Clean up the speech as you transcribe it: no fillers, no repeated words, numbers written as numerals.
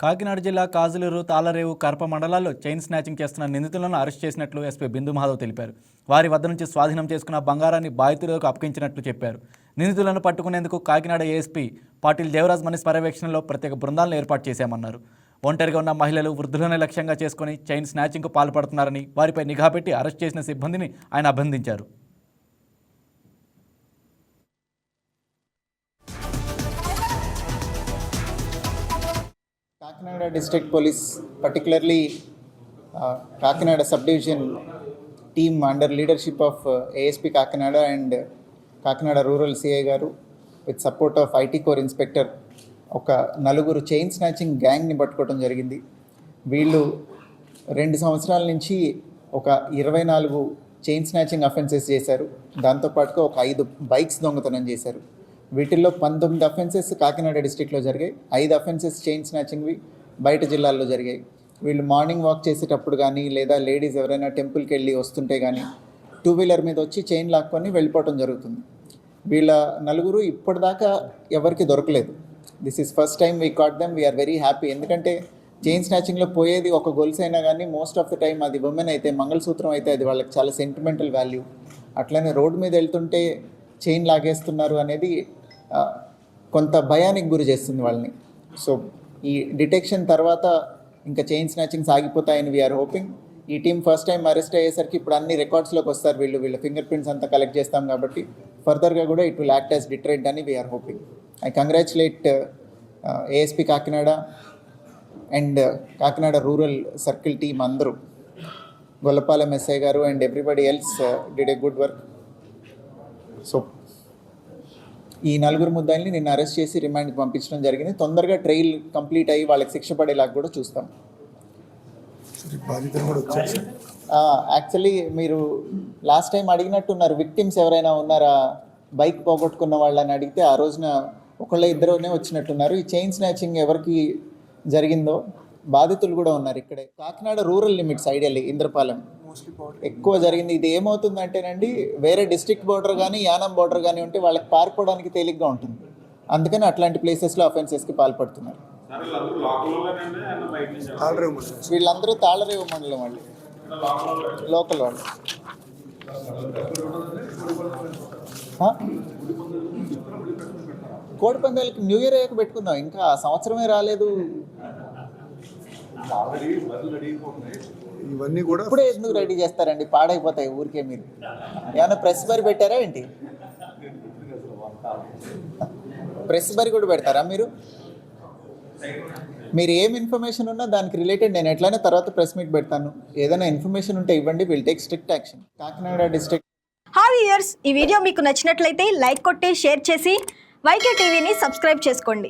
కాకినాడ జిల్లా కాజులూరు, తాళరేవు, కరప మండలాల్లో chain snatching చేస్తున్న నిందితులను అరెస్ట్ చేసినట్లు ఎస్పీ బిందు మాధవ్ తెలిపారు. వారి వద్ద నుంచి స్వాధీనం చేసుకున్న బంగారాన్ని బాధితులకు అప్పగించినట్లు చెప్పారు. నిందితులను పట్టుకునేందుకు కాకినాడ ఏఎస్పీ పాటిల్ దేవరాజ్ మనీష్ పర్యవేక్షణలో ప్రత్యేక బృందాలను ఏర్పాటు చేశామన్నారు. ఒంటరిగా ఉన్న మహిళలు, వృద్ధులను లక్ష్యంగా చేసుకుని చైన్ స్నాచింగ్కు పాల్పడుతున్నారని, వారిపై నిఘా పెట్టి అరెస్ట్ చేసిన సిబ్బందిని ఆయన అభినందించారు. Kakinada District Police, particularly Kakinada Subdivision team under leadership of ASP Kakinada and Kakinada Rural CI Garu with support of IT Core Inspector ఒక నలుగురు చైన్ స్నాచింగ్ గ్యాంగ్ని పట్టుకోవడం జరిగింది. వీళ్ళు 2 సంవత్సరాల నుంచి ఒక 24 చైన్ స్నాచింగ్ అఫెన్సెస్ చేశారు. దాంతోపాటుగా ఒక 5 బైక్స్ దొంగతనం చేశారు. వీటిల్లో 19 అఫెన్సెస్ కాకినాడ డిస్ట్రిక్ట్లో జరిగాయి. 5 అఫెన్సెస్ చైన్ స్నాచింగ్వి బయట జిల్లాల్లో జరిగాయి. వీళ్ళు మార్నింగ్ వాక్ చేసేటప్పుడు కానీ, లేదా లేడీస్ ఎవరైనా టెంపుల్కి వెళ్ళి వస్తుంటే కానీ 2 వీలర్ మీద వచ్చి చైన్ లాక్కొని వెళ్ళిపోవడం జరుగుతుంది. వీళ్ళ నలుగురు ఇప్పటిదాకా ఎవరికి దొరకలేదు. This is first time we caught them. We are very happy. ఎందుకంటే చైన్ స్నాచింగ్లో పోయేది ఒక గొలుసు అయినా కానీ మోస్ట్ ఆఫ్ ద టైం అది ఉమెన్ అయితే, మంగళసూత్రం అయితే అది వాళ్ళకి చాలా సెంటిమెంటల్ వాల్యూ. అట్లనే రోడ్డు మీద వెళ్తుంటే చైన్ లాగేస్తున్నారు అనేది కొంత భయానికి గురి చేస్తుంది వాళ్ళని. సో ఈ డిటెక్షన్ తర్వాత ఇంకా చైన్ స్నాచింగ్స్ ఆగిపోతాయని వీఆర్ హోపింగ్. ఈ టీం ఫస్ట్ టైం అరెస్ట్ అయ్యేసరికి ఇప్పుడు అన్ని రికార్డ్స్లోకి వస్తారు. వీళ్ళ ఫింగర్ ప్రింట్స్ అంతా కలెక్ట్ చేస్తాం కాబట్టి ఫర్దర్గా కూడా it will act as deterrent అని we are hoping. I congratulate ASP Kakinada and Kakinada Rural Circle team Andru, Gollapalem SI Garu and everybody else did a good work. So, ఈ నలుగురు ముద్దాయిల్ని నిన్న arrest చేసి రిమాండ్కి పంపించడం జరిగింది. తొందరగా ట్రయల్ కంప్లీట్ అయ్యి వాళ్ళకి శిక్ష పడేలాగా కూడా చూస్తాం. యాక్చువల్లీ మీరు లాస్ట్ టైం అడిగినట్టున్నారు, విక్టిమ్స్ ఎవరైనా ఉన్నారా బైక్ పోగొట్టుకున్న వాళ్ళని అడిగితే ఆ రోజున ఒకళ్ళ ఇద్దరునే వచ్చినట్టున్నారు. ఈ చైన్ స్నాచింగ్ ఎవరికి జరిగిందో బాధితులు కూడా ఉన్నారు. ఇక్కడే Kakinada rural limits ideally Indrapalem ఎక్కువ జరిగింది. ఇది ఏమవుతుందంటేనండి, వేరే డిస్ట్రిక్ట్ బోర్డర్ కానీ యానం బోర్డర్ కానీ ఉంటే వాళ్ళకి పారిపోవడానికి తేలిగ్గా ఉంటుంది. అందుకని అట్లాంటి ప్లేసెస్లో అఫెన్సెస్కి పాల్పడుతున్నారు. వీళ్ళందరూ తాళరేవు మండలం వాళ్ళు, లోకల్ వాళ్ళు. కోడి పందాలకి న్యూ ఇయర్ అయ్యాక పెట్టుకుందాం, ఇంకా సంవత్సరమే రాలేదు. ఇవన్నీ కూడా ఇప్పుడే ఎందుకు రెడీ చేస్తారండి, పాడైపోతాయి ఊరికే. మీరు ఏమైనా ప్రెస్ బరి పెట్టారా ఏంటి? ప్రెస్ బరి కూడా పెడతారా మీరు? మీరు ఏం ఇన్ఫర్మేషన్ ఉన్నా దానికి రిలేటెడ్ నేను ఎట్లయినా తర్వాత ప్రెస్ మీట్ పెడతాను. ఏదైనా ఇన్ఫర్మేషన్ ఉంటే ఇవ్వండి, will take strict action. Kakinada district. Hi viewers, ఈ వీడియో మీకు నచ్చినట్లయితే లైక్ కొట్టి షేర్ చేసి వైకే టీవీని సబ్స్క్రైబ్ చేసుకోండి.